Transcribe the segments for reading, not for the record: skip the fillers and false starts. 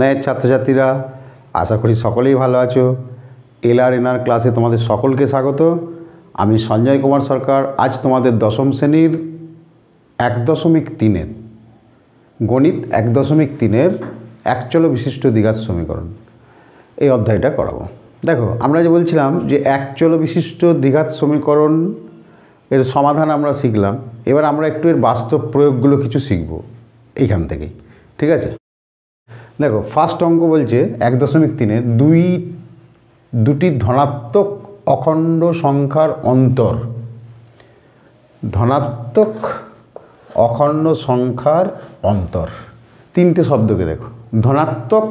নয়ের ছাত্রছাত্রীরা আশা করি সকলেই ভালো আছো। LRNR ক্লাসে তোমাদের সকলকে স্বাগত। আমি সঞ্জয় কুমার সরকার। আজ তোমাদের দশম শ্রেণীর 1.3 গণিত 1.3 একচল বিশিষ্ট দ্বিঘাত সমীকরণ এই অধ্যায়টা করাবো। দেখো, আমরা যে বলছিলাম যে একচল বিশিষ্ট দ্বিঘাত সমীকরণ এর সমাধান আমরা শিখলাম। এবার আমরা একটু এর বাস্তব প্রয়োগগুলো কিছু শিখব এইখান থেকেই, ঠিক আছে? দেখো, ফার্স্ট অঙ্ক বলছে 1.3 দুটি ধনাত্মক অখণ্ড সংখ্যার অন্তর, ধনাত্মক অখণ্ড সংখ্যার অন্তর। তিনটে শব্দকে দেখো, ধনাত্মক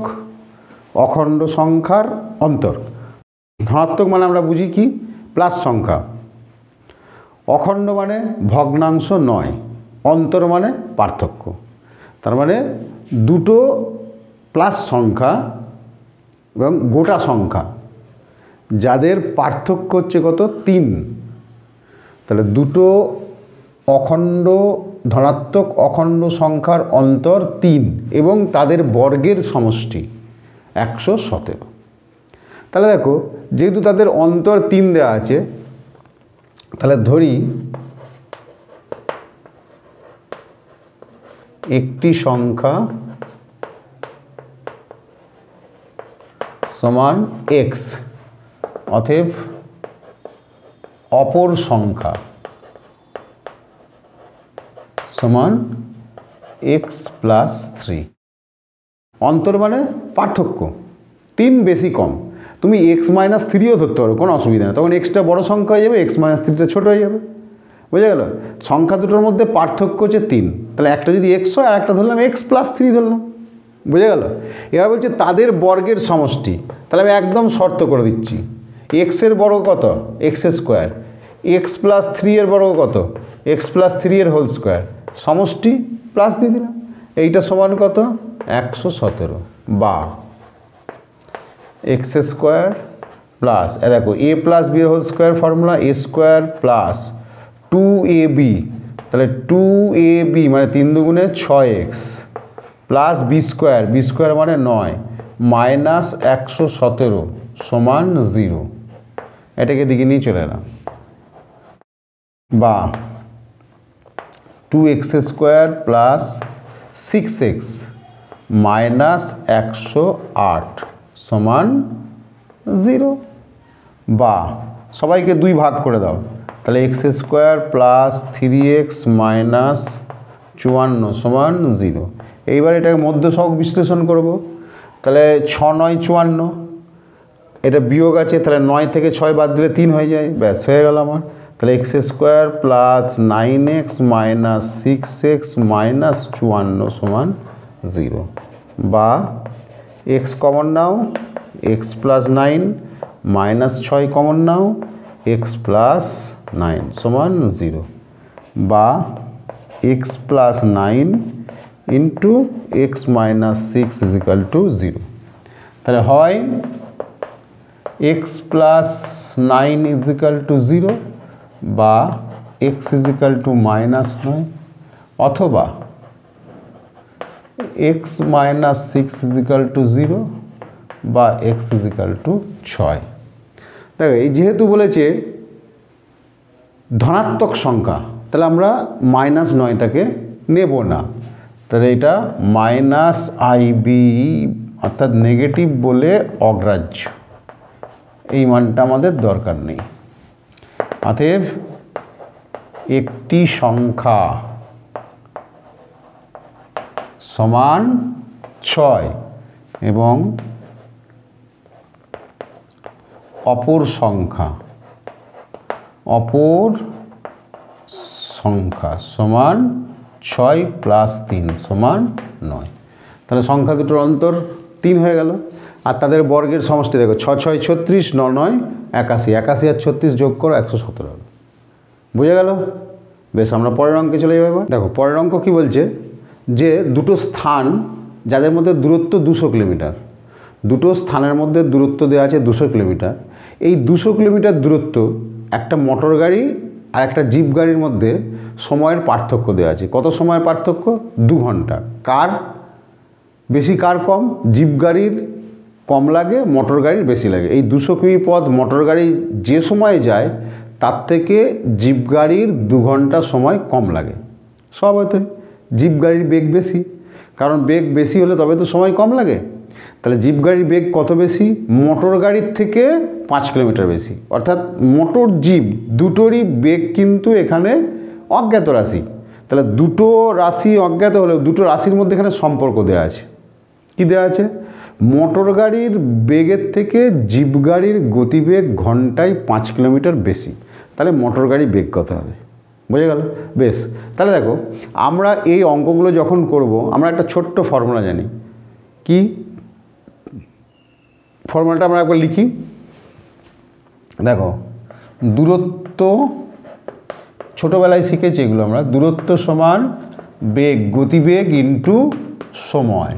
অখণ্ড সংখ্যার অন্তর। ধনাত্মক মানে আমরা বুঝি কি, প্লাস সংখ্যা। অখণ্ড মানে ভগ্নাংশ নয়, অন্তর মানে পার্থক্য। তার মানে দুটো প্লাস সংখ্যা এবং গোটা সংখ্যা যাদের পার্থক্য হচ্ছে কত, 3। তাহলে দুটো অখণ্ড ধনাত্মক অখণ্ড সংখ্যার অন্তর 3 এবং তাদের বর্গের সমষ্টি 117। তাহলে দেখো, যেহেতু তাদের অন্তর 3 দেওয়া আছে, তাহলে ধরি একটি সংখ্যা সমান x, অতএব অপর সংখ্যা সমান x + 3। অন্তর মানে পার্থক্য, 3 বেশি কম। তুমি x - 3ও ধরতে পারো, কোনো অসুবিধা নেই। তখন xটা বড় সংখ্যা হয়ে যাবে, x - 3টা ছোট হয়ে যাবে। বুঝে গেল? সংখ্যা দুটোর মধ্যে পার্থক্য হচ্ছে 3। তাহলে একটা যদি x হয় আর একটা ধরলাম x + 3 ধরলাম। বুঝে গেল? এবার বলছে তাদের বর্গের সমষ্টি। তাহলে আমি একদম শর্ত করে দিচ্ছি, x এর বর্গ কত, x², x + 3 এর বর্গ কত, x + 3 এর হোল স্কোয়ার, সমষ্টি প্লাস দিয়ে দিলাম। এইটা সমান কত, 117, বা x² প্লাস, দেখো a + b এর whole square formula, a² + 2ab। তাহলে 2ab মানে 3 দুগুণে 6x প্লাস b² মানে 9 মাইনাস 117 সমান 0। এটাকে দিকে নিয়ে চলে এলাম। বা 2x² প্লাস 6x মাইনাস 108 সমান 0। বা সবাইকে 2 ভাগ করে দাও, তাহলে x² প্লাস 3x মাইনাস 54 সমান 0। এইবার এটাকে মধ্য সহগ বিশ্লেষণ করব। তাহলে 6 9 54, এটা বিয়োগ আছে, তাহলে 9 থেকে 6 বাদ দিলে 3 হয়ে যায়, ব্যাস হয়ে গেল আমার। তাহলে x² plus 9x minus 6x minus 54 সমান 0। বা x কমন নাও, x প্লাস 9 মাইনাস 6 কমন নাও, x প্লাস 9 সমান 0। বা x plus 9 into x minus 6 = 0। তাহলে হয় x প্লাস 9 = 0 বা x -9, অথবা x মাইনাস 6 0 বা x 6। দেখো, এই যেহেতু বলেছে ধনাত্মক সংখ্যা, তাহলে আমরা -9টাকে নেব না। তাহলে এটা -IB অর্থাৎ নেগেটিভ বলে অগ্রাহ্য, এই মানটা আমাদের দরকার নেই। অতএব একটি সংখ্যা সমান 6 এবং অপর সংখ্যা সমান 6 + 3 সমান 9। তাহলে সংখ্যা দুটোর অন্তর 3 হয়ে গেল। আর তাদের বর্গের সমষ্টি দেখো, 6 6 36, 9 9 81, 81 আর 36 যোগ করো 117 হলো। বুঝে গেল? বেশ, আমরা পরের অঙ্কে চলে যাবো। দেখো, পরের অঙ্ক কী বলছে, যে দুটো স্থান যাদের মধ্যে দূরত্ব 200 কিলোমিটার, দুটো স্থানের মধ্যে দূরত্ব দেওয়া আছে 200 কিলোমিটার। এই 200 কিলোমিটার দূরত্ব একটা মোটর গাড়ি আর একটা জিপ গাড়ির মধ্যে সময়ের পার্থক্য দেওয়া আছে। কত সময়ের পার্থক্য? 2 ঘন্টা। কার? বেশি কার কম? জিপ গাড়ির কম লাগে, মোটর গাড়ির বেশি লাগে। এই 200 কিমি পথ মোটর গাড়ি যে সময় যায় তার থেকে জিপ গাড়ির 2 ঘন্টা সময় কম লাগে। স্বভাবতই জিপ গাড়ির বেগ বেশি, কারণ বেগ বেশি হলে তবে তো সময় কম লাগে। তাহলে জিপ গাড়ির বেগ কত বেশি? মোটর গাড়ির থেকে 5 কিলোমিটার বেশি। অর্থাৎ মোটর জিপ দুটোরই বেগ কিন্তু এখানে অজ্ঞাত রাশি। তাহলে দুটো রাশি অজ্ঞাত হলেও দুটো রাশির মধ্যে এখানে সম্পর্ক দেওয়া আছে। কি দেওয়া আছে? মোটর গাড়ির বেগের থেকে জিপ গাড়ির গতিবেগ ঘন্টায় 5 কিলোমিটার বেশি। তাহলে মোটর গাড়ির বেগ কত হবে? বোঝা গেল? বেশ, তাহলে দেখো আমরা এই অঙ্কগুলো যখন করব আমরা একটা ছোট্ট ফর্মুলা জানি। কি ফর্মুলাটা আমরা একবার লিখি। দেখো, দূরত্ব ছোটোবেলায় শিখেছি এগুলো আমরা। দূরত্ব সমান বেগ, গতিবেগ ইন্টু সময়,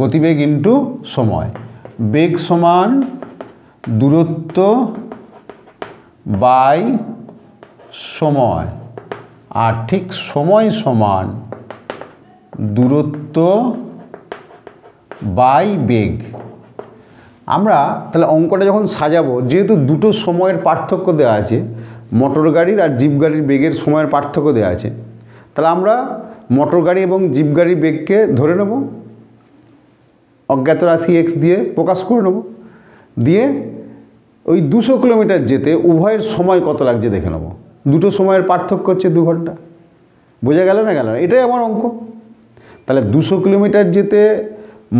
গতিবেগ ইন্টু সময়। বেগ সমান দূরত্ব বাই সময়, আর ঠিক সময় সমান দূরত্ব বাই বেগ। আমরা তাহলে অঙ্কটা যখন সাজাবো, যেহেতু দুটো সময়ের পার্থক্য দেওয়া আছে, মোটর গাড়ির আর জিপ গাড়ির বেগের সময়ের পার্থক্য দেওয়া আছে, তাহলে আমরা মোটর গাড়ি এবং জিপ গাড়ির বেগকে ধরে নেব, অজ্ঞাত রাশি এক্স দিয়ে প্রকাশ করে নেব, দিয়ে ওই 200 কিলোমিটার যেতে উভয়ের সময় কত লাগছে দেখে নেব। দুটো সময়ের পার্থক্য হচ্ছে 2 ঘন্টা। বোঝা গেল না? গেল না? এটাই আমার অঙ্ক। তাহলে 200 কিলোমিটার যেতে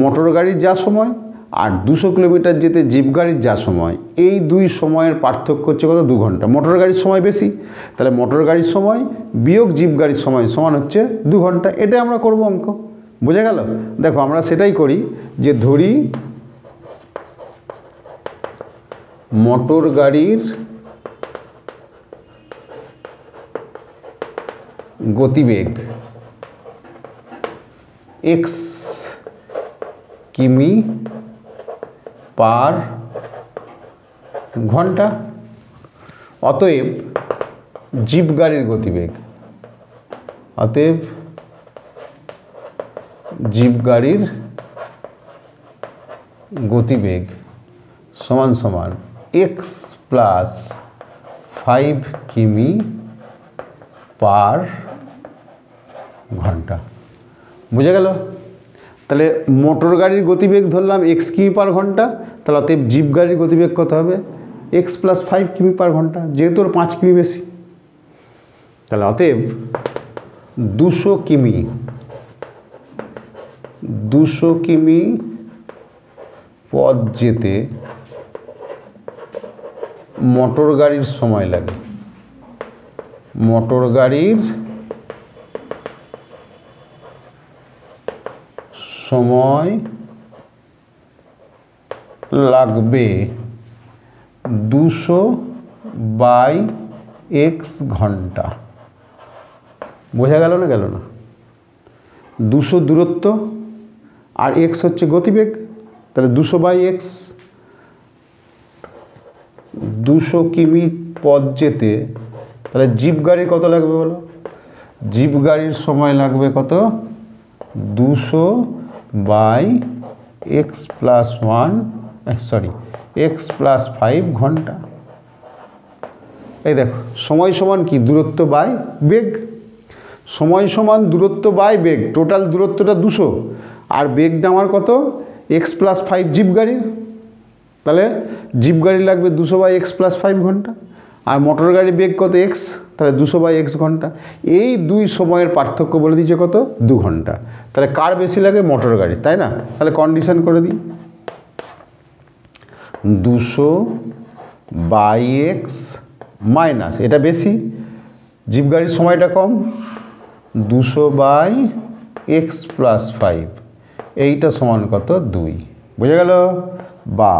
মোটর গাড়ির যা সময় আর 200 কিলোমিটার যেতে জিপ গাড়ির যা সময়, এই দুই সময়ের পার্থক্য হচ্ছে কত? 2 ঘন্টা। মোটর গাড়ির সময় বেশি, তাহলে মোটর গাড়ির সময় বিয়োগ জিপ গাড়ির সময় সমান হচ্ছে 2 ঘন্টা। এটাই আমরা করব অঙ্ক। বোঝা গেল? দেখো আমরা সেটাই করি, যে ধরি মোটর গাড়ির গতিবেগ x কিমি পার ঘন্টা, অতএব জিপ গাড়ির গতিবেগ, অতএব জিপ গাড়ির গতিবেগ সমান সমান x প্লাস 5 কিমি পার ঘন্টা। বুঝে গেল? তাহলে মোটর গাড়ির গতিবেগ ধরলাম x কিমি পার ঘন্টা, তাহলে অতএব জিপ গাড়ির গতিবেগ কত হবে? x প্লাস 5 কিমি পার ঘন্টা, যেহেতু ওর 5 কিমি বেশি। তাহলে অতএব 200 কিমি পথ যেতে মোটর গাড়ির সময় লাগে, মোটর গাড়ির সময় লাগবে 200/x ঘন্টা। বোঝা গেল না? গেল না? 200 দূরত্ব আর x হচ্ছে গতিবেগ, তাহলে 200/x। 200 কিমি পথ যেতে তাহলে জিপ গাড়ির কত লাগবে বলো? জিপ গাড়ির সময় লাগবে কত? 200/x প্লাস 5 ঘন্টা। এই দেখো, সময় সমান কি? দূরত্ব বাই বেগ। সময় সমান দূরত্ব বাই বেগ, টোটাল দূরত্বটা 200 আর বেগটা আমার কত? x প্লাস 5 জিপ গাড়ির। তাহলে জিপ গাড়ি লাগবে 200/x প্লাস 5 ঘন্টা, আর মোটর গাড়ির বেগ কত? x, তাহলে 200/x ঘন্টা। এই দুই সময়ের পার্থক্য বলে দিয়েছে কত? 2 ঘন্টা। তাহলে কার বেশি লাগে? মোটর গাড়ি, তাই না? তাহলে কন্ডিশন করে দিই, 200/x মাইনাস, এটা বেশি, জিপ গাড়ির সময়টা কম, 200/x প্লাস 5, এইটা সমান কত? 2। বুঝে গেল? বা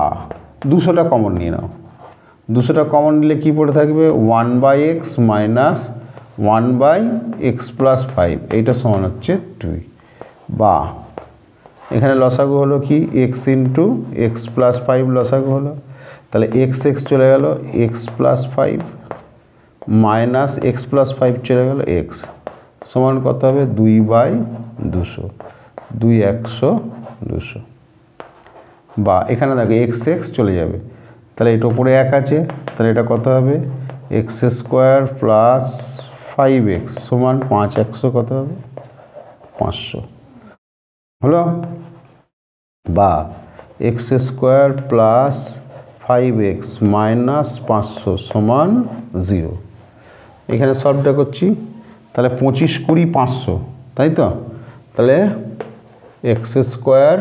200টা কমন নিয়ে নাও। 200টা কমন নিলে কী পড়ে থাকবে? 1/x মাইনাস 1/x প্লাস 5, এইটা সমান হচ্ছে 2। বা এখানে লসাগু হলো কি? x ইন্টু x প্লাস 5 লসাগু হলো, তাহলে x চলে গেল, x plus 5 minus x plus 5 চলে গেল x, সমান কত হবে? 2/200। 2 100 200 বা এখানে দেখো এক্স এক্স চলে যাবে, তাহলে এটা উপরে 1 আছে, তাহলে এটা কত হবে এক্স স্কোয়ার প্লাস 5x সমান 5 100 কত হবে 500 হলো, বা x square plus 5x minus 500 সমান 0। এখানে সলভটা করছি, তাহলে 25 20 500, তাই তো, তাহলে এক্স স্কোয়ার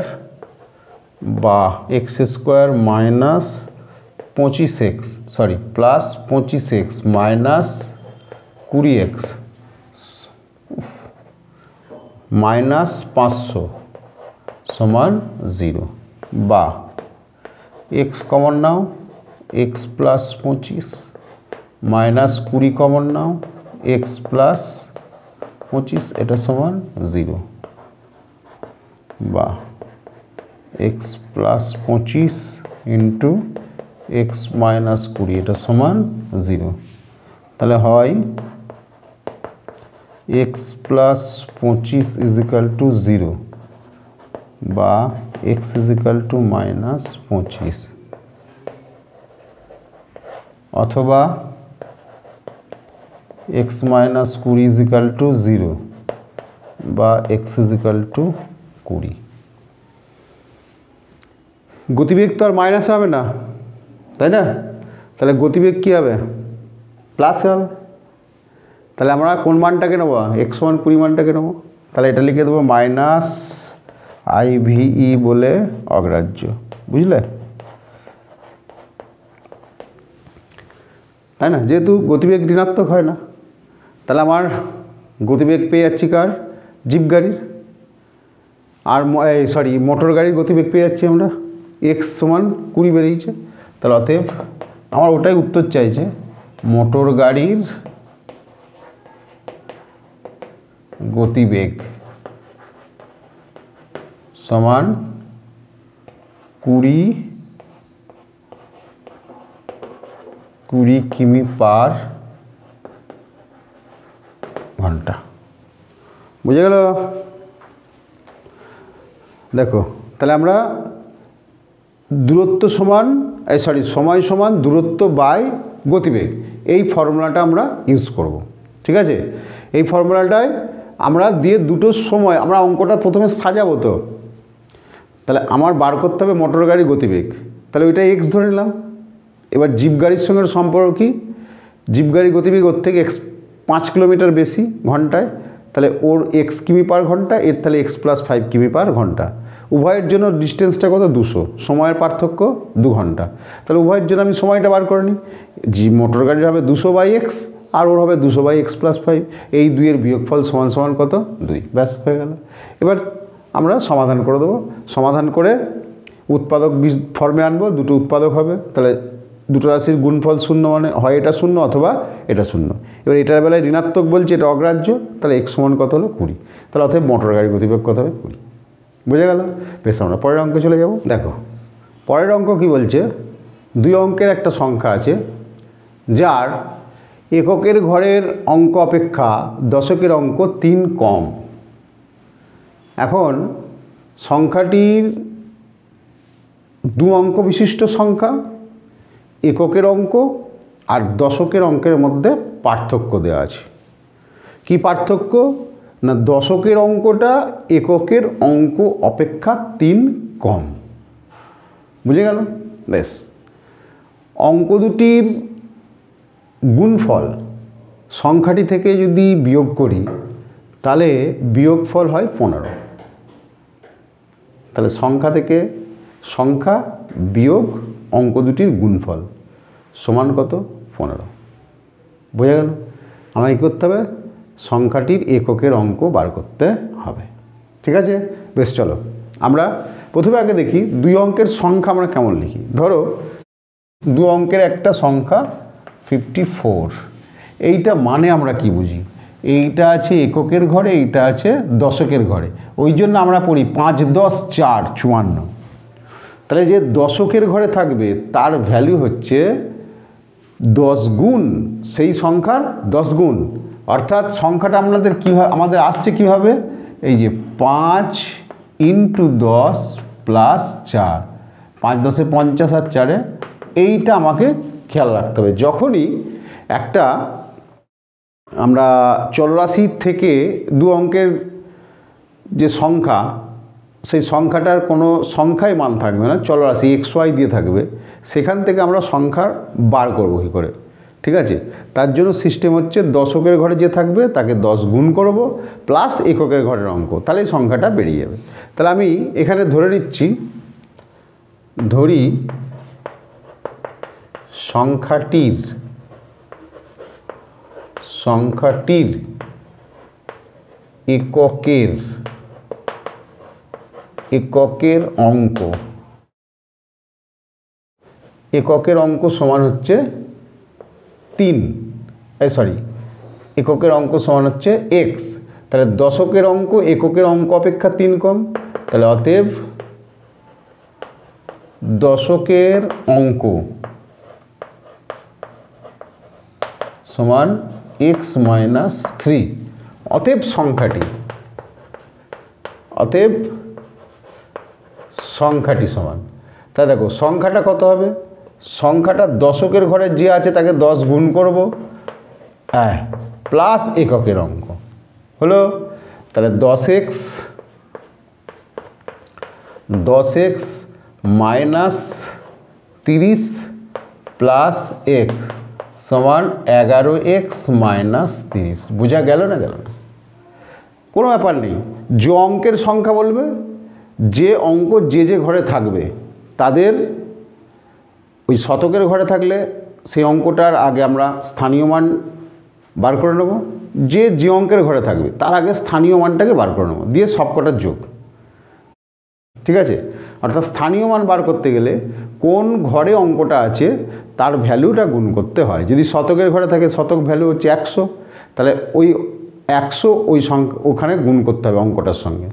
বা x square minus 25x sorry plus 25x minus 20x minus 500 সমান 0, বা এক্স কমন নাও এক্স প্লাস 25 মাইনাস 20 কমন নাও এক্স প্লাস 25 এটা সমান 0, বা x plus 25 into x minus 20 এটা সমান 0। তাহলে হয় x plus 25 is equal to 0 বা x is equal to minus 25, অথবা x minus 20 is equal to 0 বা এক্স ইজ ইকাল টু 20। গতিবেগ তো আর মাইনাস হবে না, তাই না, তাহলে গতিবেগ কী হবে প্লাস হবে। তাহলে আমরা কোন মানটাকে নেবো এক্স মান 20 মানটাকে নেবো, তাহলে এটা লিখে দেবো মাইনাস IVE বলে অগ্রাহ্য, বুঝলে, তাই না, যেহেতু গতিবেগ ঋণাত্মক হয় না, তাহলে আমার গতিবেগ পেয়ে যাচ্ছি কার জিপ গাড়ির, আর সরি মোটর গাড়ির গতিবেগ পেয়ে যাচ্ছি আমরা এক্স সমান 20 বেরিয়েছে, তাহলে অতএব আমার ওটাই উত্তর চাইছে মোটর গাড়ির গতিবেগ সমান 20 কিমি পার ঘন্টা। বুঝে গেল? দেখো তাহলে আমরা দূরত্ব সমান সময় সমান দূরত্ব বাই গতিবেগ, এই ফর্মুলাটা আমরা ইউজ করব, ঠিক আছে। এই ফর্মুলাটায় আমরা দিয়ে দুটো সময় আমরা অঙ্কটা প্রথমে সাজাবো, তো তাহলে আমার বার করতে হবে মোটর গাড়ির গতিবেগ, তাহলে ওইটা এক্স ধরে নিলাম। এবার জিপ গাড়ির সঙ্গে সম্পর্ক কি, জিপ গাড়ির গতিবেগ ওর থেকে এক্স 5 কিলোমিটার বেশি ঘন্টায়, তাহলে ওর এক্স কিমি পার ঘন্টা, এর তাহলে এক্স প্লাস 5 কিমি পার ঘন্টা। উভয়ের জন্য ডিস্টেন্সটা কত 200, সময়ের পার্থক্য 2 ঘন্টা, তাহলে উভয়ের জন্য আমি সময়টা বার করে নিই। মোটর গাড়ির হবে 200/x আর ওর হবে 200/x প্লাস 5, এই দুইয়ের বিয়োগফল সমান সমান কত 2, ব্যাস হয়ে গেল। এবার আমরা সমাধান করে দেবো, সমাধান করে উৎপাদক ফর্মে আনবো, দুটো উৎপাদক হবে, তাহলে দুটো রাশির গুণফল 0 মানে হয় এটা 0 অথবা এটা 0। এবার এটার বেলায় ঋণাত্মক বলছে, এটা অগ্রাহ্য, তাহলে x সমান কত হলো 20, তাহলে অতএব মোটর গাড়ির গতিবেগ কত হবে 20। বুঝে গেল? বেশ, আমরা পরের অঙ্কে চলে যাব। দেখো পরের অঙ্ক কি বলছে, 2 অঙ্কের একটা সংখ্যা আছে যার এককের ঘরের অঙ্ক অপেক্ষা দশকের অঙ্ক 3 কম। এখন সংখ্যাটির 2 অঙ্ক বিশিষ্ট সংখ্যা, এককের অঙ্ক আর দশকের অঙ্কের মধ্যে পার্থক্য দেওয়া আছে। কি পার্থক্য না, দশকের অঙ্কটা এককের অঙ্ক অপেক্ষা 3 কম। বুঝে গেল? বেশ, অঙ্ক দুটির গুণফল সংখ্যাটি থেকে যদি বিয়োগ করি তাহলে বিয়োগফল হয় 15। তাহলে সংখ্যা থেকে সংখ্যা বিয়োগ অঙ্ক দুটির গুণফল সমান কত 15। বোঝা গেল? আমায় কী করতে হবে, সংখ্যাটির এককের অঙ্ক বার করতে হবে, ঠিক আছে। বেশ, চলো আমরা প্রথমে আগে দেখি 2 অঙ্কের সংখ্যা আমরা কেমন লিখি। ধরো 2 অঙ্কের একটা সংখ্যা 54, এইটা মানে আমরা কি বুঝি, এইটা আছে এককের ঘরে, এইটা আছে দশকের ঘরে, ওই জন্য আমরা পড়ি 5 10 4 54। তাহলে যে দশকের ঘরে থাকবে তার ভ্যালু হচ্ছে 10 গুণ সেই সংখ্যার 10 গুণ, অর্থাৎ সংখ্যাটা আমাদের কীভাবে আমাদের আসছে কীভাবে, এই যে 5 ইন্টু 10 প্লাস 4, 5 10 50 আর 4, এইটা আমাকে খেয়াল রাখতে হবে। যখনই একটা আমরা চলরাশি থেকে দু অঙ্কের যে সংখ্যা, সেই সংখ্যাটার কোনো সংখ্যাই মান থাকবে না, চলরাশি এক্স ওয়াই দিয়ে থাকবে, সেখান থেকে আমরা সংখ্যার বার করব কী করে, ঠিক আছে? তার জন্য সিস্টেম হচ্ছে দশকের ঘরে যে থাকবে তাকে 10 গুণ করব প্লাস এককের ঘরের অঙ্ক, তাহলে এই সংখ্যাটা বেরিয়ে যাবে। তাহলে আমি এখানে ধরে নিচ্ছি, ধরি সংখ্যাটির এককের অঙ্ক, এককের অঙ্ক সমান হচ্ছে 3, এককের অঙ্ক সমান হচ্ছে x। তাহলে দশকের অঙ্ক এককের অঙ্ক অপেক্ষা 3 কম, তাহলে অতএব দশকের অঙ্ক সমান x - 3। অতএব সংখ্যাটি সমান, তা দেখো সংখ্যাটা কত হবে, সংখ্যাটা দশকের ঘরে যে আছে তাকে 10 গুণ করব প্লাস এককের অঙ্ক হলো, তাহলে 10x - 30 প্লাস x সমান 11x - 30। বোঝা গেল না? গেল না? কোনো ব্যাপার নেই, যে অঙ্কের সংখ্যা বলবে, যে অঙ্ক যে ঘরে থাকবে তাদের ওই শতকের ঘরে থাকলে সেই অঙ্কটার আগে আমরা স্থানীয় মান বার করে নেব, যে অঙ্কের ঘরে থাকবে তার আগে স্থানীয় মানটাকে বার করে নেব, দিয়ে সবকটার যোগ, ঠিক আছে? অর্থাৎ স্থানীয় মান বার করতে গেলে কোন ঘরে অঙ্কটা আছে তার ভ্যালুটা গুণ করতে হয়। যদি শতকের ঘরে থাকে শতক ভ্যালু হচ্ছে 100, তাহলে ওই 100 ওই সংখ্যা ওখানে গুণ করতে হবে অঙ্কটার সঙ্গে।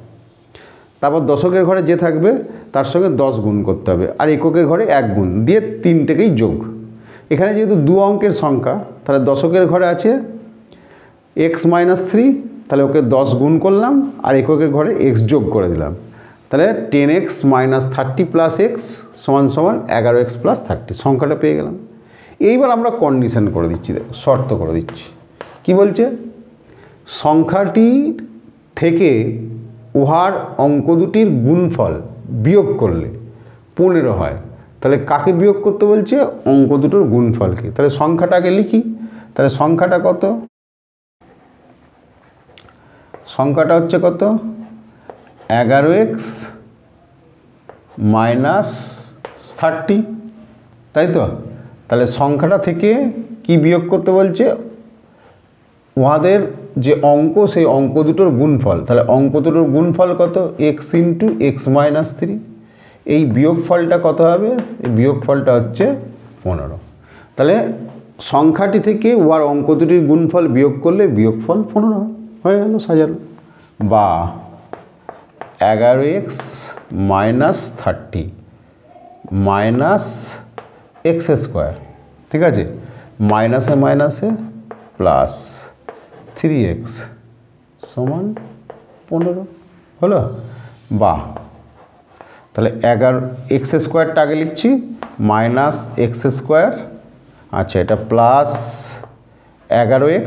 তারপর দশকের ঘরে যে থাকবে তার সঙ্গে 10 গুণ করতে হবে, আর এককের ঘরে 1 গুণ দিয়ে 3টেকেই যোগ। এখানে যেহেতু দু অঙ্কের সংখ্যা, তাহলে দশকের ঘরে আছে x - 3, তাহলে ওকে 10 গুণ করলাম আর এককের ঘরে x যোগ করে দিলাম, তাহলে 10x - 30 প্লাস x সমান 11x প্লাস 30, সংখ্যাটা পেয়ে গেলাম। এইবার আমরা কন্ডিশন করে দিচ্ছি, শর্ত করে দিচ্ছি। কি বলছে? সংখ্যাটির থেকে উহার অঙ্ক দুটির গুণফল বিয়োগ করলে 15 হয়। তাহলে কাকে বিয়োগ করতে বলছে? অঙ্ক দুটোর গুণফলকে। তাহলে সংখ্যাটাকে লিখি, তাহলে সংখ্যাটা কত? সংখ্যাটা হচ্ছে কত? 11x - 30, তাই তো? তাহলে সংখ্যাটা থেকে কি বিয়োগ করতে বলছে? উহাদের যে অঙ্ক, সেই অঙ্ক দুটোর গুণফল। তাহলে অঙ্ক দুটোর গুণফল কত? x × x - 3। এই বিয়োগফলটা কত হবে? এই বিয়োগফলটা হচ্ছে 15। তাহলে সংখ্যাটি থেকে উহার অঙ্ক দুটির গুণফল বিয়োগ করলে বিয়োগফল 15 হয়ে গেল, সাজালো। বা 11x - 30 মাইনাস x², ঠিক আছে? মাইনাসে মাইনাসে প্লাস 3x সমান 15 হলো। বা তাহলে 11x² আগে লিখছি, মাইনাস x², আচ্ছা এটা প্লাস 11x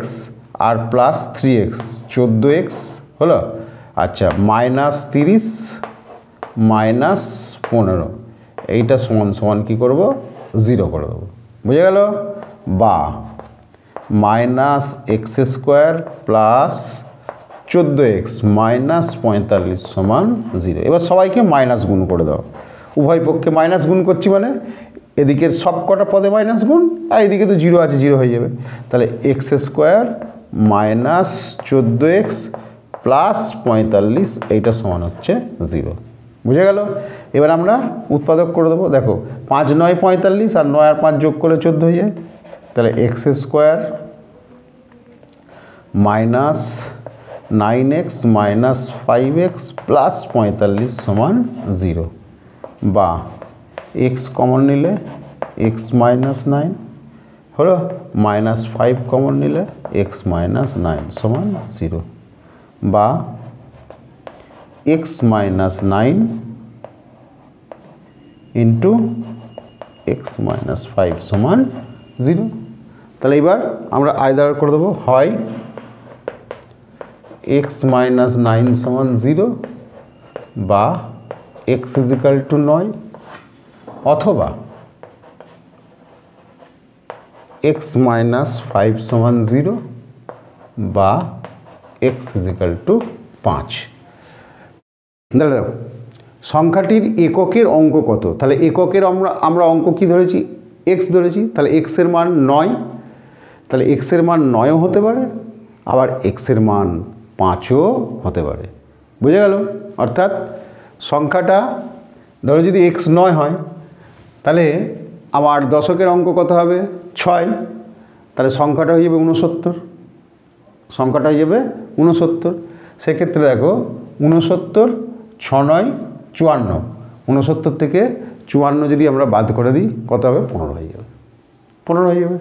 আর প্লাস 3x 14x হলো। আচ্ছা -30 মাইনাস 15, এইটা সমান সমান কী করব? 0 করে দেবো, বুঝে গেল? বা -x² প্লাস 14x মাইনাস 45 সমান 0। এবার সবাইকে মাইনাস গুণ করে দাও, উভয় পক্ষে মাইনাস গুণ করছি মানে এদিকের সব কটা পদে মাইনাস গুণ, আর এদিকে তো 0 আছে, 0 হয়ে যাবে। তাহলে x² মাইনাস 14x প্লাস 45, এইটা সমান হচ্ছে 0, বুঝে গেল? এবার আমরা উৎপাদক করে দেবো। দেখো 5 9 45 আর 9 আর 5 যোগ করে 14 হয়ে যায়। তাহলে x² minus 9x minus 5x plus 45 সমান 0। বা x কমন নিলে x মাইনাস 9 হলো, মাইনাস 5 কমন নিলে x মাইনাস 9 সমান 0। বা x minus 9 into x minus 5 সমান 0। তাহলে এবার আমরা আইদার করে দেবো, হয় এক্স মাইনাস 9 সমান 0 বা এক্স ইজিক্যাল টু 9, অথবা এক্স মাইনাস 5 সমান 0 বা এক্স ইজিক্যাল টু 5। তাহলে দেখো সংখ্যাটির এককের অঙ্ক কত, তাহলে এককের আমরা অঙ্ক কি ধরেছি, এক্স ধরেছি, তাহলে এক্সের মান 9, তাহলে এক্সের মান 9ও হতে পারে, আবার এক্সের মান 5ও হতে পারে। বুঝে গেল? অর্থাৎ সংখ্যাটা ধরো যদি এক্স 9 হয়, তাহলে আমার দশকের অঙ্ক কত হবে, 6, তাহলে সংখ্যাটা হয়ে যাবে 69, সংখ্যাটা হয়ে যাবে 69। সেক্ষেত্রে দেখো 69, 6 9 54, 69 থেকে 54 যদি আমরা বাদ করে দিই কত হবে, 15 হয়ে যাবে, 15 হয়ে যাবে।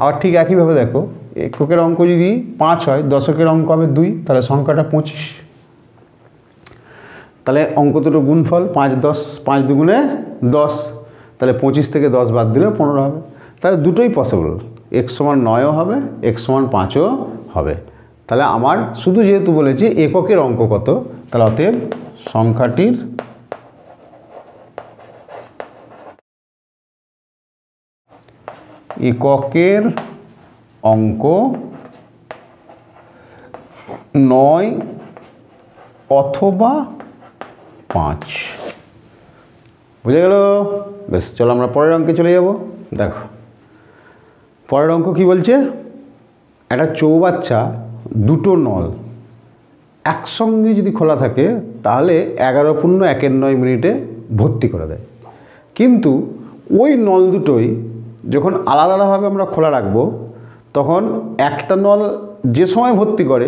আবার ঠিক একইভাবে দেখো এককের অঙ্ক যদি 5 হয়, দশকের অঙ্ক হবে 2, তাহলে সংখ্যাটা 25। তাহলে অঙ্ক দুটো গুণফল 5 10, 5 দুগুণে 10, তাহলে 25 থেকে 10 বাদ দিলে 15 হবে। তাহলে দুটোই পসিবল, এক্স সমান 9ও হবে, এক্স সমান 5ও হবে। তাহলে আমার শুধু যেহেতু বলেছি এককের অঙ্ক কত, তাহলে অতএব সংখ্যাটির এককের অঙ্ক 9 অথবা 5। বুঝে গেল? বেশ, চলো আমরা পরের অঙ্কে চলে যাব। দেখো পরের অঙ্ক কি বলছে, একটা চৌবাচ্চা দুটো নল একসঙ্গে যদি খোলা থাকে তাহলে 11.1 মিনিটে ভর্তি করে দেয়, কিন্তু ওই নল দুটোই যখন আলাদা আলাদাভাবে আমরা খোলা রাখবো তখন একটা নল যে সময় ভর্তি করে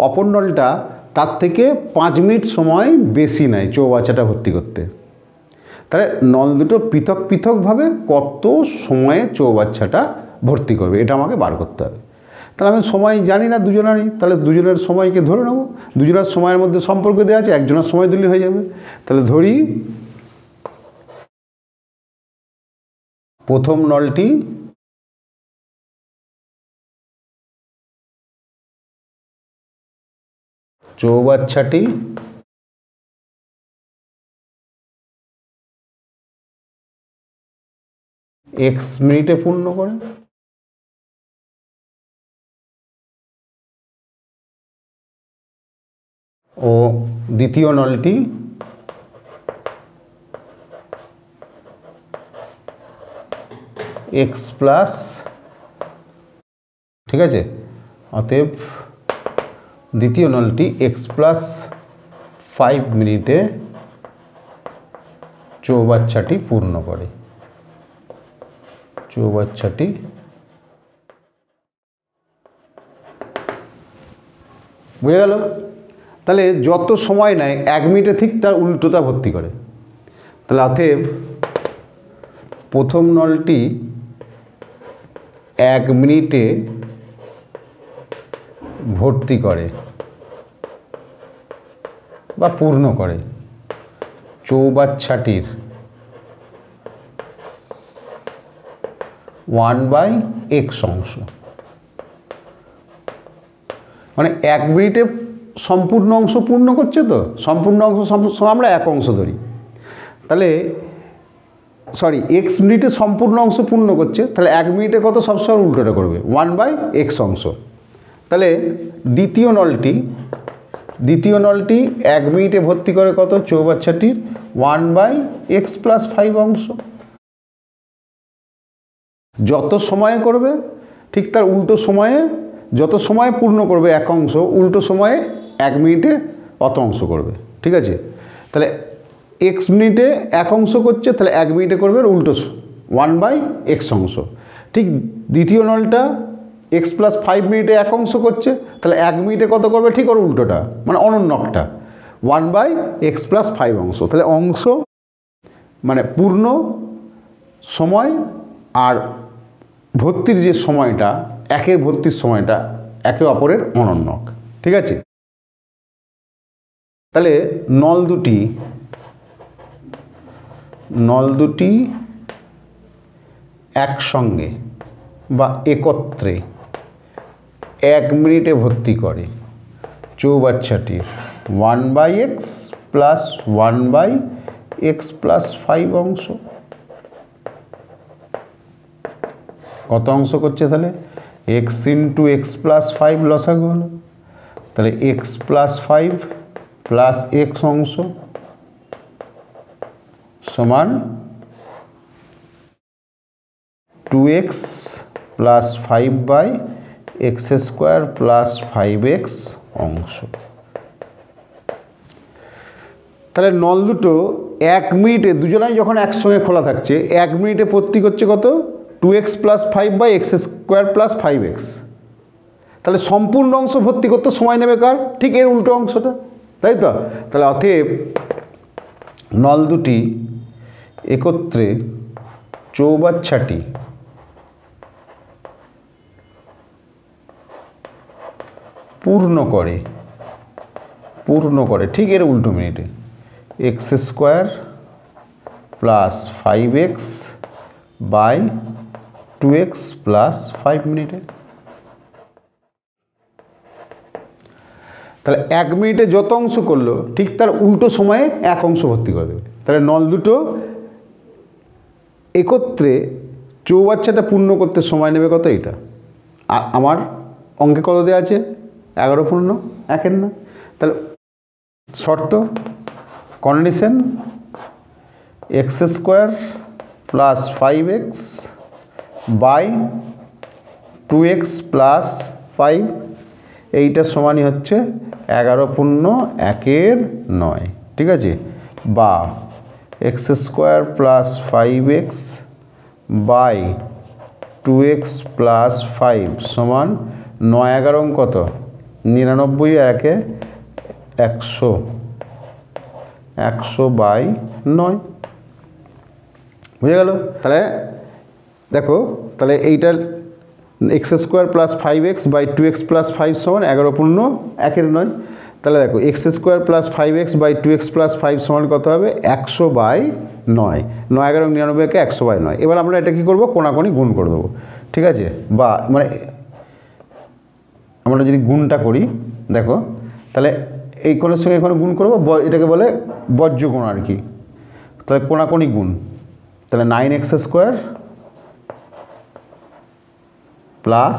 অপর নলটা তার থেকে 5 মিনিট সময় বেশি নেয় চৌবাচ্চাটা ভর্তি করতে। তাহলে নল দুটো পৃথক পৃথকভাবে কত সময়ে চৌবাচ্চাটা ভর্তি করবে এটা আমাকে বার করতে হবে। তাহলে আমি সময় জানি না দুজনেরই, তাহলে দুজনের সময়কে ধরে নেব, দুজনের সময়ের মধ্যে সম্পর্ক দেওয়া আছে, একজনের সময় দিলে হয়ে যাবে। তাহলে ধরি প্রথম নলটি চৌবাচ্চাটি x মিনিটে পূর্ণ করে, ও দ্বিতীয় নলটি x প্লাস, ঠিক আছে, অতএব দ্বিতীয় নলটি x প্লাস 5 মিনিটে চৌবাচ্চাটি পূর্ণ করে, চৌবাচ্চাটি বুঝে গেল? তাহলে যত সময় নেয় 1 মিনিটে ঠিক তার উল্টোটা ভর্তি করে। তাহলে অতএব প্রথম নলটি 1 মিনিটে ভর্তি করে বা পূর্ণ করে চৌবাচ্চাটির 1/x অংশ। মানে 1 মিনিটে সম্পূর্ণ অংশ পূর্ণ করছে, তো সম্পূর্ণ অংশ আমরা 1 অংশ ধরি, তাহলে সরি x মিনিটে সম্পূর্ণ অংশ পূর্ণ করছে, তাহলে 1 মিনিটে কত সবসময় উল্টোটা করবে 1/x অংশ। তাহলে দ্বিতীয় নলটি 1 মিনিটে ভর্তি করে কত চৌবাচ্চাটির 1/x প্লাস 5 অংশ। যত সময়ে করবে ঠিক তার উল্টো সময়ে, যত সময় পূর্ণ করবে 1 অংশ, উল্টো সময়ে 1 মিনিটে অত অংশ করবে, ঠিক আছে। তাহলে x মিনিটে 1 অংশ করছে, তাহলে 1 মিনিটে করবে উল্টো 1/x অংশ। ঠিক দ্বিতীয় নলটা x প্লাস 5 মিনিটে 1 অংশ করছে, তাহলে 1 মিনিটে কত করবে ঠিক ওর উল্টোটা, মানে অনন্যকটা 1/x প্লাস 5 অংশ। তাহলে অংশ মানে পূর্ণ সময় আর ভর্তির যে সময়টা, একের ভর্তির সময়টা একে অপরের অনন্যক, ঠিক আছে। তাহলে নল দুটি একসঙ্গে বা একত্রে 1 মিনিটে ভর্তি করে চৌবাচ্চাটির 1/x প্লাস 1/x প্লাস 5 অংশ। কত অংশ করছে তাহলে? x ইন্টু এক্স প্লাস 5 লসাগু হলো, তাহলে x প্লাস 5 প্লাস x অংশ সমান 2x plus 5/x square plus 5x অংশ। তাহলে নল দুটো 1 মিনিটে দুজনাই যখন একসঙ্গে খোলা থাকছে 1 মিনিটে ভর্তি করছে কত? 2x plus 5/x square plus 5x। তাহলে সম্পূর্ণ অংশ ভর্তি করতে সময় নেবে কার? ঠিক এর উল্টো অংশটা, তাই তো? তাহলে অতএব নল দুটি একত্রে চৌবাচ্চাটি পূর্ণ করে ঠিক এর উল্টো মিনিটে x square plus 5x by 2x plus 5 মিনিটে। তাহলে 1 মিনিটে যত অংশ করলো ঠিক তার উল্টো সময়ে 1 অংশ ভর্তি করে দেবে। তাহলে নল দুটো একত্রে চৌবাচ্চাটা পূর্ণ করতে সময় নেবে কত? এটা আর আমার অঙ্কে কত দেওয়া আছে? 11 পূর্ণ 1-এর না। তাহলে শর্ত condition x square plus 5x by 2x plus 5, এইটা সমানই হচ্ছে 11 পূর্ণ 1/9, ঠিক আছে? বা x square plus 5x by 2x plus 5 সমান 9-11 কত? 99 1 100 100/9, বুঝে গেল? তাহলে দেখো, তাহলে এইটার x square plus 5x by 2x plus 5 সমান 11 পূর্ণ 1/9। তাহলে দেখো x square plus 5x by 2x plus 5 সমান কত হবে? 100/9। 9-11 99 কে 100/9। এবার আমরা এটা কি করব? কোণাকোণি গুণ করে দেবো, ঠিক আছে? বা মানে আমরা যদি গুণটা করি, দেখো তাহলে এই কোণের সঙ্গে এখানে গুণ করবো, এটাকে বলে বজ্র কোণ আর কি। তাহলে কোণাকোণি গুণ, তাহলে 9x স্কোয়ার প্লাস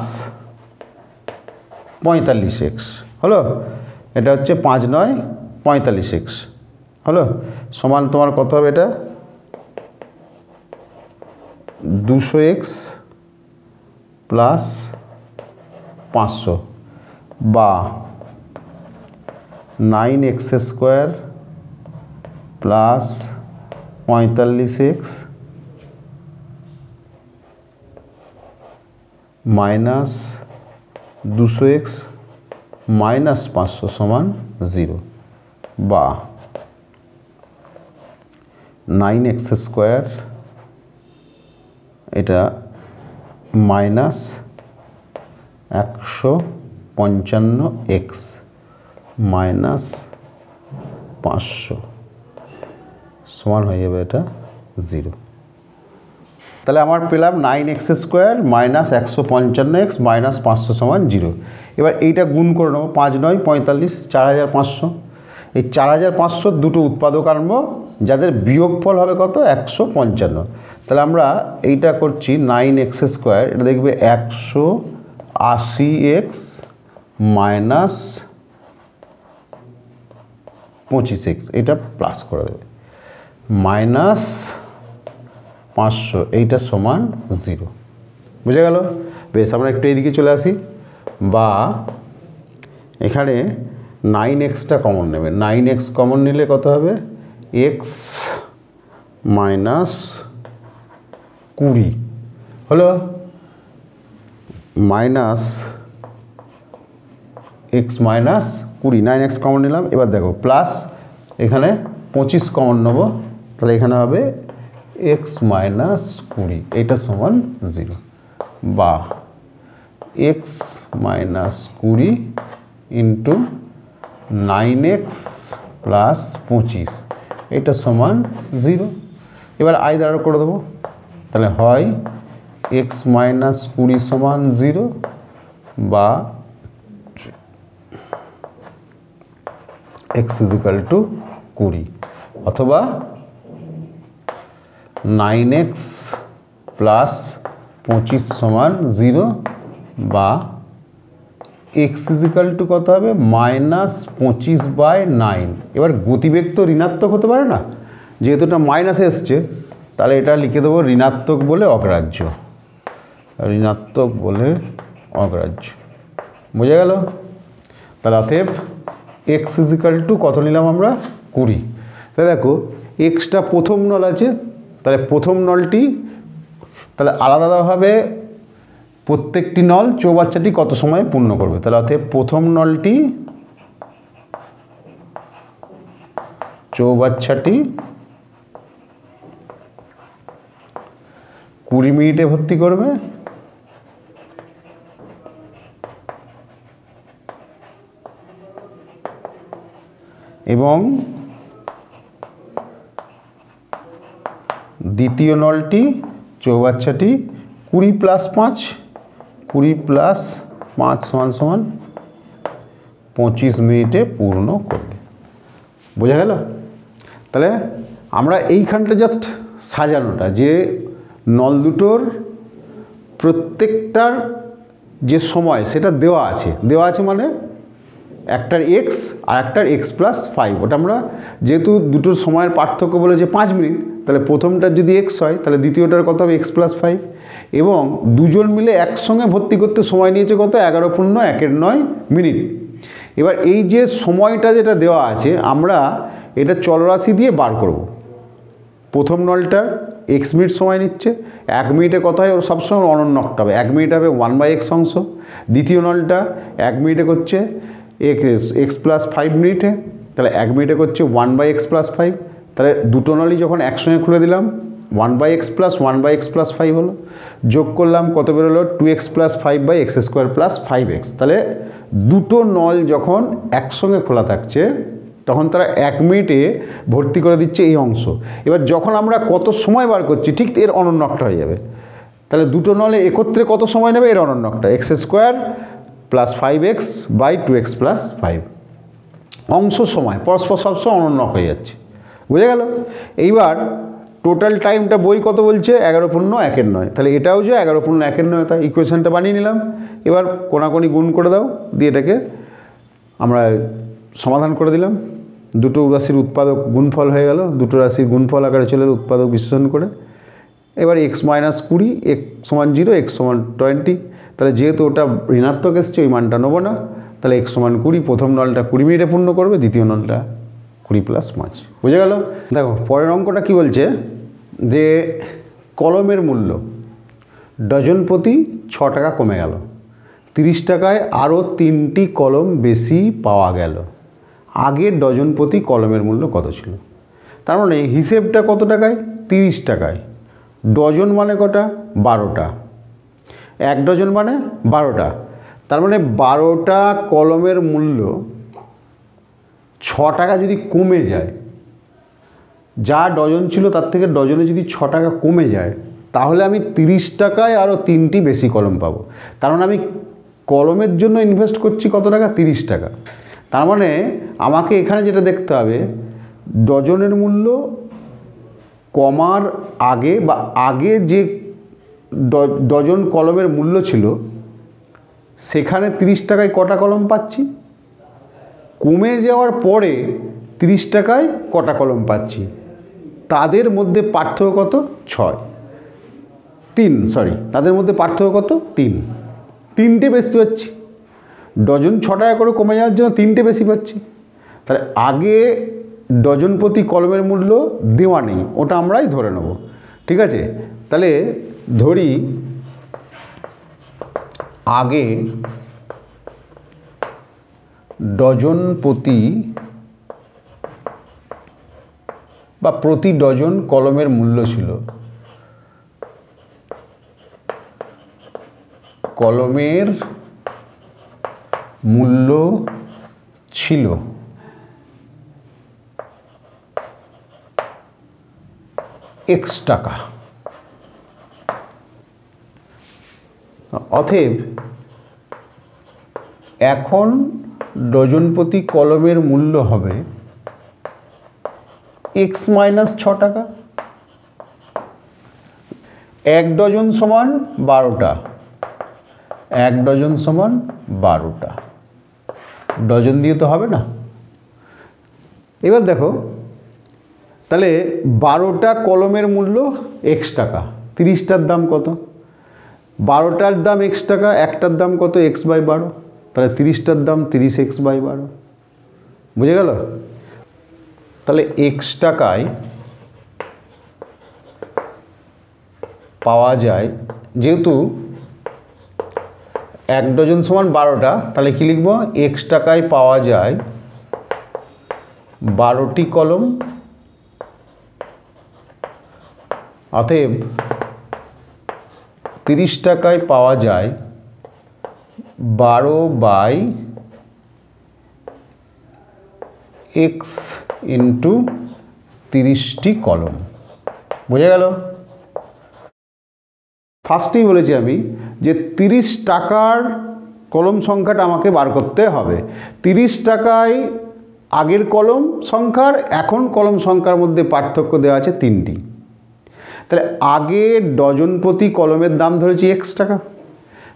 45x হলো, এটা হচ্ছে 5-9 45x হলো, সমান তোমার কত হবে? এটা 200x প্লাস 500 বা 9x square plus 45x minus 200x minus 500 সমান 0 বা 9x স্কোয়ার এটা মাইনাস 155x মাইনাস 500 সমান হয়ে যাবে এটা 0। তাহলে আমার পেলাম 9x square minus 155x minus 500 সমান 0। এবার এইটা গুণ করে নেবো, 5-9 45 4500। এই 4500 দুটো উৎপাদকার্ম যাদের বিয়োগফল হবে কত? 155। তাহলে আমরা এইটা করছি 9x স্কোয়ার, এটা দেখবে 180x মাইনাস 25x, এটা প্লাস করে দেবে মাইনাস 500, এইটা সমান 0। বুঝে গেল? বেশ, আমরা একটু এইদিকে চলে আসি। বা এখানে 9xটা কমন নেবে, 9x কমন নিলে কত হবে? x মাইনাস 20 হলো, minus x minus 20, 9x common নিলাম। এবার দেখো প্লাস এখানে 25 কমন নেব, তাহলে এখানে হবে x মাইনাস 20, এইটা সমান 0 বা x minus 20 into 9x plus 25 এটা সমান 0। এবার আই দ্বারা করে দেবো, তাহলে হয় এক্স মাইনাস 20 সমান 0 বা এক্স ইজিক্যাল টু 20, অথবা 9x প্লাস 25 সমান 0 বা এক্স ইজিক্যাল টু কত হবে মাইনাস 25/9। এবার গতিবেগ তো ঋণাত্মক হতে পারে না, যেহেতু এটা মাইনাসে এসছে তাহলে এটা লিখে দেবো ঋণাত্মক বলে অগ্রাহ্য, ঋণাত্মক বলে অগ্রাহ্য। বোঝা গেল? তাহলে অতএব এক্স ইজিক্যাল টু কত নিলাম আমরা 20। তাহলে দেখো এক্সটা প্রথম নল আছে, তাহলে প্রথম নলটি তাহলে আলাদাভাবে প্রত্যেকটি নল চৌবাচ্চাটি কত সময় পূর্ণ করবে। তাহলে অতএব প্রথম নলটি চৌবাচ্চাটি 20 মিনিটে ভর্তি করবে, এবং দ্বিতীয় নলটি চৌবাচ্চাটি 20 প্লাস 5 সমান 25 মিনিটে পূর্ণ করবে। বোঝা গেল? তাহলে আমরা এইখানটা জাস্ট সাজানোটা, যে নল দুটোর প্রত্যেকটার যে সময় সেটা দেওয়া আছে মানে একটার এক্স আর একটার এক্স প্লাস 5, ওটা আমরা যেহেতু দুটোর সময়ের পার্থক্য বলে যে 5 মিনিট, তাহলে প্রথমটার যদি এক্স হয় তাহলে দ্বিতীয়টার কত হবে এক্স প্লাস 5, এবং দুজন মিলে একসঙ্গে ভর্তি করতে সময় নিয়েছে কত 11.1 মিনিট। এবার এই যে সময়টা যেটা দেওয়া আছে আমরা এটা চলরাশি দিয়ে বার করব। প্রথম নলটার এক্স মিনিট সময় নিচ্ছে, 1 মিনিটে কত হয় ওর সবসময় অনন্যকটা হবে, 1 মিনিট হবে 1/x অংশ। দ্বিতীয় নলটা 1 মিনিটে করছে এক্স প্লাস 5 মিনিটে, তাহলে 1 মিনিটে করছে 1/x প্লাস 5। তাহলে দুটো নলই যখন একসঙ্গে খুলে দিলাম 1/x প্লাস 1/x প্লাস 5 হলো, যোগ করলাম কত বেরোলো 2x plus 5/x square plus 5x। তাহলে দুটো নল যখন একসঙ্গে খোলা থাকছে তখন তারা 1 মিনিটে ভর্তি করে দিচ্ছে এই অংশ। এবার যখন আমরা কত সময় বার করছি ঠিক এর অনন্যকটা হয়ে যাবে। তাহলে দুটো নলে একত্রে কত সময় নেবে এর অনন্যকটা x square plus 5x by 2x plus 5। অংশ সময় পরস্পর সবসময় অনন্যক হয়ে যাচ্ছে। বুঝে গেল? এইবার টোটাল টাইমটা বই কত বলছে 11.1 তাহলে এটাও যে 11.1 তাই ইকুয়েশনটা বানিয়ে নিলাম। এবার কোনাকুনি গুণ করে দাও, দিয়ে এটাকে আমরা সমাধান করে দিলাম। দুটো রাশির উৎপাদক গুণফল হয়ে গেল, দুটো রাশির গুণফল আকারে চলে উৎপাদক বিশ্লেষণ করে। এবার x মাইনাস 20 x সমান 0 x সমান 20, তাহলে যেহেতু ওটা ঋণাত্মক এসছে ওই মানটা নেবো না, তাহলে x সমান 20 প্রথম নলটা 20 মিনিটে পূর্ণ করবে, দ্বিতীয় নলটা 20 প্লাস 5। বুঝে গেল? দেখো পরের অঙ্কটা কি বলছে, যে কলমের মূল্য ডজন প্রতি 6 টাকা কমে গেল, 30 টাকায় আরও 3টি কলম বেশি পাওয়া গেল, আগের ডজন প্রতি কলমের মূল্য কত ছিল? তার মানে হিসেবটা কত টাকায় 30 টাকায়, ডজন মানে কটা 12টা, 1 ডজন মানে 12টা, তার মানে 12টা কলমের মূল্য 6 টাকা যদি কমে যায়, যা ডজন ছিল তার থেকে ডজনে যদি 6 টাকা কমে যায় তাহলে আমি 30 টাকায় আরও 3টি বেশি কলম পাবো। তার মানে আমি কলমের জন্য ইনভেস্ট করছি কত টাকা 30 টাকা। তার মানে আমাকে এখানে যেটা দেখতে হবে ডজনের মূল্য কমার আগে বা আগে যে ডজন কলমের মূল্য ছিল সেখানে 30 টাকায় কটা কলম পাচ্ছি, কমে যাওয়ার পরে 30 টাকায় কটা কলম পাচ্ছি, তাদের মধ্যে পার্থক্য কত 3 তাদের মধ্যে পার্থক্য কত 3টে বেশি পাচ্ছি, ডজন 6 টাকা করে কমে যাওয়ার জন্য 3টে বেশি পাচ্ছি। তাহলে আগে ডজন প্রতি কলমের মূল্য দেওয়া নেই, ওটা আমরাই ধরে নেব। ঠিক আছে? তাহলে ধরি আগে ডজন প্রতি বা প্রতি ডজন কলমের মূল্য ছিল, কলমের মূল্য ছিল x টাকা। অতএব এখন ডজন প্রতি কলমের মূল্য হবে x মাইনাস 6 টাকা। 1 ডজন সমান 12টা, 1 ডজন সমান 12টা, ডজন দিয়ে তো হবে না। এবার দেখো তাহলে 12টা কলমের মূল্য x টাকা, 30টার দাম কত? 12টার দাম x টাকা, একটার দাম কত? x/12, তাহলে 30টার দাম 30x/12। বুঝে গেল? তাহলে x টাকায় পাওয়া যায়, যেহেতু 1 ডজন সমান 12টা, তাহলে কি লিখব? x টাকায় পাওয়া যায় 12টি কলম। অতএব 30 টাকায় পাওয়া যায় 12/x ইন্টু 30টি কলম। বোঝা গেল? ফার্স্টেই বলেছি আমি যে 30 টাকার কলম সংখ্যাটা আমাকে বার করতে হবে। 30 টাকায় আগের কলম সংখ্যার এখন কলম সংখ্যার মধ্যে পার্থক্য দেওয়া আছে 3টি। তাহলে আগে ডজন প্রতি কলমের দাম ধরেছি x টাকা,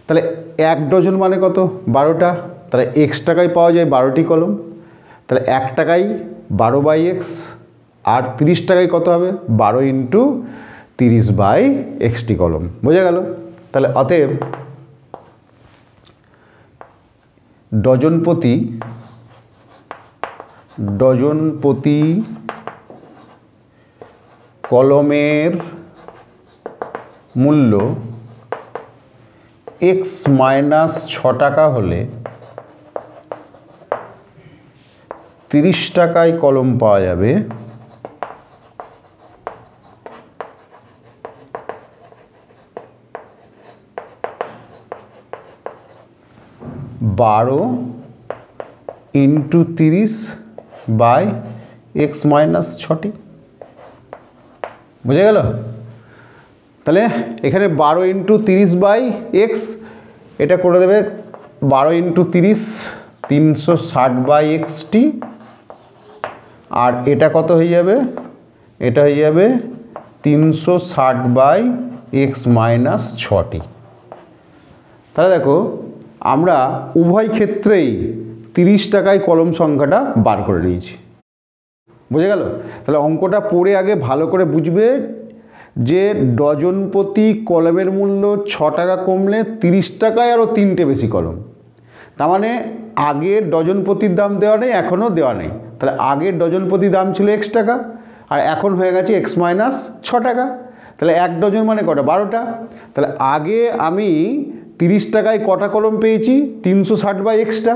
তাহলে 1 ডজন মানে কত? 12টা, তাহলে x টাকায় পাওয়া যায় 12টি কলম, তাহলে 1 টাকায় 12/x, আর 30 টাকায় কত হবে? 12 ইন্টু 30/xটি কলম। বোঝা গেল? তাহলে অতএব ডজন প্রতি কলমের মূল্য x মাইনাস 6 টাকা হলে 30 টাকায় কলম পাওয়া যাবে 12 ইন্টু 30/x মাইনাস 6টি। বুঝে গেল? তাহলে এখানে 12 ইন্টু 30/x, এটা করে দেবে 12 ইন্টু 30 360/xটি, আর এটা কত হয়ে যাবে? এটা হয়ে যাবে 360/x মাইনাস 6টি। তাহলে দেখো আমরা উভয় ক্ষেত্রেই 30 টাকায় কলম সংখ্যাটা বার করে নিয়েছি। বুঝে গেল? তাহলে অঙ্কটা পড়ে আগে ভালো করে বুঝবে যে ডজন প্রতি কলমের মূল্য 6 টাকা কমলে 30 টাকায় আরও 3টে বেশি কলম। তার মানে আগের ডজন প্রতির দাম দেওয়া নেই, এখনও দেওয়া নেই। তাহলে আগের ডজন প্রতি দাম ছিল x টাকা, আর এখন হয়ে গেছে x মাইনাস 6 টাকা। তাহলে 1 ডজন মানে কটা? 12টা। তাহলে আগে আমি 30 টাকায় কটা কলম পেয়েছি? 360/xটা,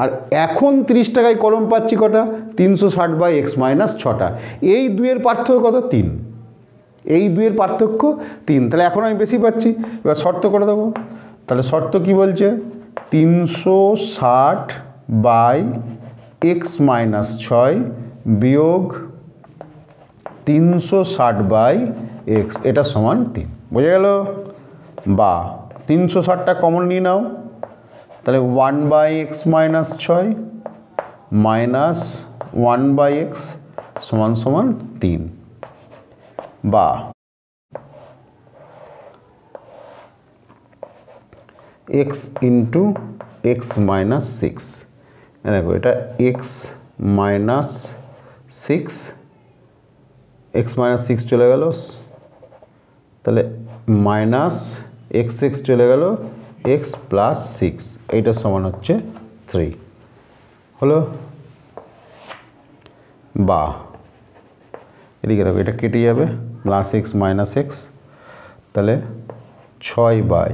আর এখন 30 টাকায় কলম পাচ্ছি কটা? 360/x মাইনাস 6টা। এই দুইয়ের পার্থক্য কত? 3। এই দুইয়ের পার্থক্য 3। তাহলে এখন আমি বেশি পাচ্ছি। এবার শর্ত করে দেবো। তাহলে শর্ত কি বলছে? 360/x মাইনাস 6 বিয়োগ 360/x, এটা সমান 3। বোঝা গেল? বা 360টা কমন নিয়ে নাও, তাহলে 1/x মাইনাস 6 মাইনাস 1/x সমান সমান 3, বা x ইন্টু x মাইনাস 6। দেখো এটা x মাইনাস 6, x মাইনাস 6 চলে গেল, তাহলে মাইনাস x চলে গেল, x প্লাস 6, এইটা সমান হচ্ছে 3 হলো। বা এদিকে দেখো এটা কেটে যাবে, প্লাস x মাইনাস x, তাহলে 6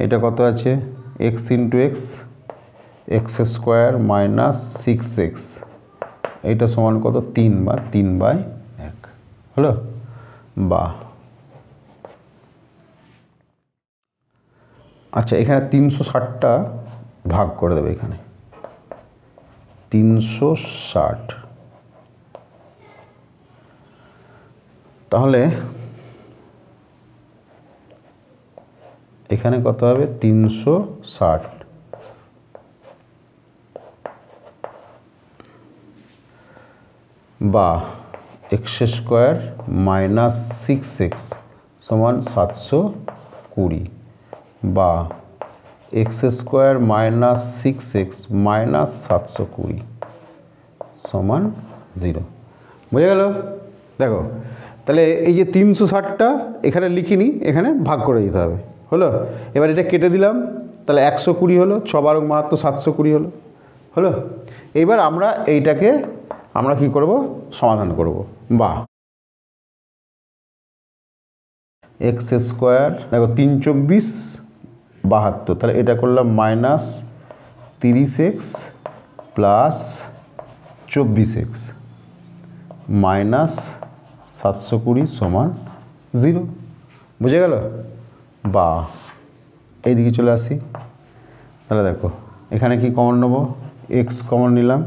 এটা কত আছে? x into x square minus 6x, এইটা সমান কত? 3 বা 3/1 হলো। বা আচ্ছা, এখানে 360টা ভাগ করে দেবে, এখানে 360 তাহলে এখানে কত হবে 360 বা এক্স স্কোয়ার মাইনাস 6x সমান 720 বা x square minus 6x minus 720 সমান 0। বুঝে গেল? দেখো তাহলে এই যে 360টা এখানে লিখিনি, এখানে ভাগ করে দিতে হবে। হলো? এবার এটা কেটে দিলাম, তাহলে 120 হলো, 6 বার মাত্র 720 হলো। হলো? এইবার আমরা এইটাকে আমরা কি করব? সমাধান করব। বা এক্স স্কোয়ার দেখো 3 24 72, তাহলে এটা করলাম minus 30x plus 24x minus 720 সমান 0। বুঝে গেল? বা এইদিকে চলে আসি, তাহলে দেখো এখানে কি কমন নেব? এক্স কমন নিলাম,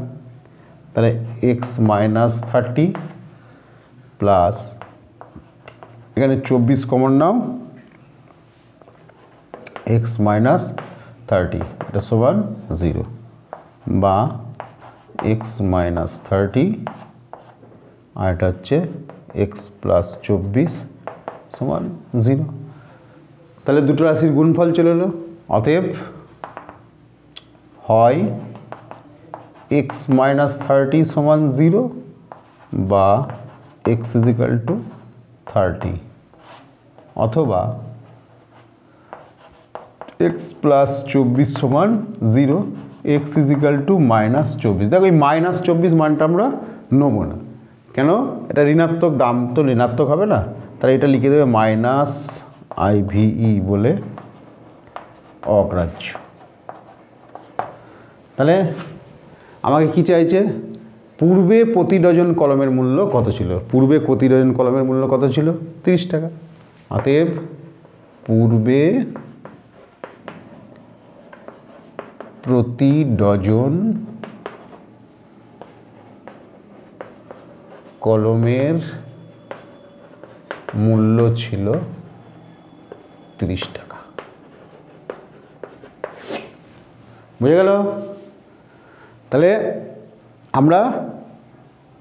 তাহলে এক্স মাইনাস 30 প্লাস এখানে 24 কমন নাও, এক্স মাইনাস 30 এটা সমান 0। বা এক্স মাইনাস 30 আর এটা হচ্ছে এক্স প্লাস 24 সমান 0। তাহলে দুটো রাশির গুণফল চলে এলো। অতএব হয় এক্স মাইনাস 30 সমান 0 বা এক্স ইজ ইকাল টু 30, অথবা এক্স প্লাস 24 সমান 0, x is equal to minus 24। দেখো এই মাইনাস 24 মানটা আমরা নেবো না, কেন? এটা ঋণাত্মক, দাম তো ঋণাত্মক হবে না, তাহলে এটা লিখে দেবে মাইনাস IVE বলে অগ্রাহ্য। তাহলে আমাকে কি চাইছে? পূর্বে প্রতি ডজন কলমের মূল্য কত ছিল? পূর্বে প্রতি ডজন কলমের মূল্য কত ছিল? 30 টাকা। অতএব পূর্বে প্রতি ডজন কলমের মূল্য ছিল 30 টাকা। বুঝে গেল? তাহলে আমরা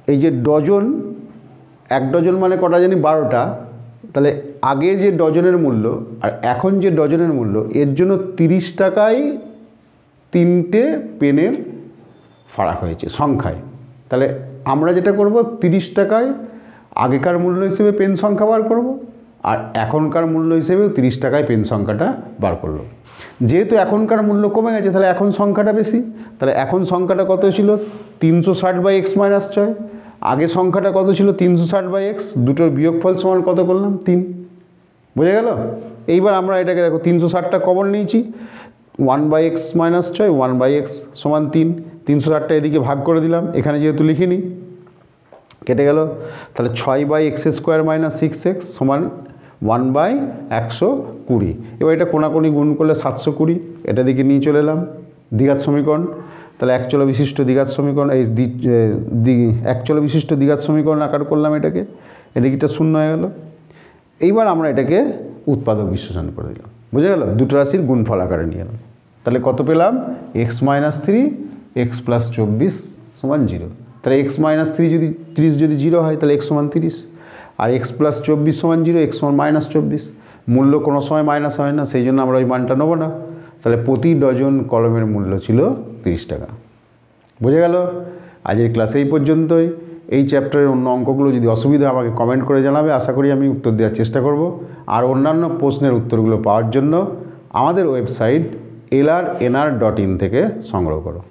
এই যে ডজন, এক ডজন মানে কটা জানি? 12টা। তাহলে আগে যে ডজনের মূল্য আর এখন যে ডজনের মূল্য, এর জন্য 30 টাকায় 3টে পেনের ফারাক হয়েছে সংখ্যায়। তাহলে আমরা যেটা করব, 30 টাকায় আগেকার মূল্য হিসেবে পেন সংখ্যা বার করব, আর এখনকার মূল্য হিসেবেও 30 টাকায় পেন সংখ্যাটা বার করলো। যেহেতু এখনকার মূল্য কমে গেছে, তাহলে এখন সংখ্যাটা বেশি। তাহলে এখন সংখ্যাটা কত ছিল? 360 বাই এক্স মাইনাস 6। আগে সংখ্যাটা কত ছিল? 360 বাই এক্স। দুটোর বিয়োগফল সমান কত করলাম? 3। বুঝে গেল? এইবার আমরা এটাকে দেখো 360টা কমন নিয়েছি, 1 by x minus 6, 1 by x সমান 3। 360টা এদিকে ভাগ করে দিলাম, এখানে যেহেতু লিখিনি কেটে গেল। তাহলে 6 by x square minus 6x সমান 1 বাই 120। এবার এটা কোনাকুনি গুণ করলে 720, এটা দিকে নিয়ে চলে এলাম দ্বিঘাত সমীকরণ। তাহলে একচল বিশিষ্ট দ্বিঘাত সমীকরণ, এই একচল বিশিষ্ট দ্বিঘাত সমীকরণ আকার করলাম এটাকে, এদিকটা শূন্য হয়ে গেল। এইবার আমরা এটাকে উৎপাদক বিশ্লেষণ করে দিলাম। বুঝে গেল? দুটো রাশির গুণফল আকারে নিয়ে এলাম। তাহলে কত পেলাম? এক্স মাইনাস 3 এক্স প্লাস 24 সমান 0। তাহলে এক্স মাইনাস 3 যদি 30 যদি 0 হয়, তাহলে এক্স সমান 30, আর এক্স প্লাস 24 সমান 0, এক্স সমান মাইনাস 24। মূল্য কোনো সময় মাইনাস হয় না, সেই জন্য আমরা ওই মানটা নেবো না। তাহলে প্রতি ডজন কলমের মূল্য ছিল 30 টাকা। বুঝে গেল? আজকের ক্লাস এই পর্যন্তই। এই চ্যাপ্টারের অন্য অঙ্কগুলো যদি অসুবিধা আমাকে কমেন্ট করে জানাবে, আশা করি আমি উত্তর দেওয়ার চেষ্টা করব। আর অন্যান্য প্রশ্নের উত্তরগুলো পাওয়ার জন্য আমাদের ওয়েবসাইট lrnr.in থেকে সংগ্রহ করো।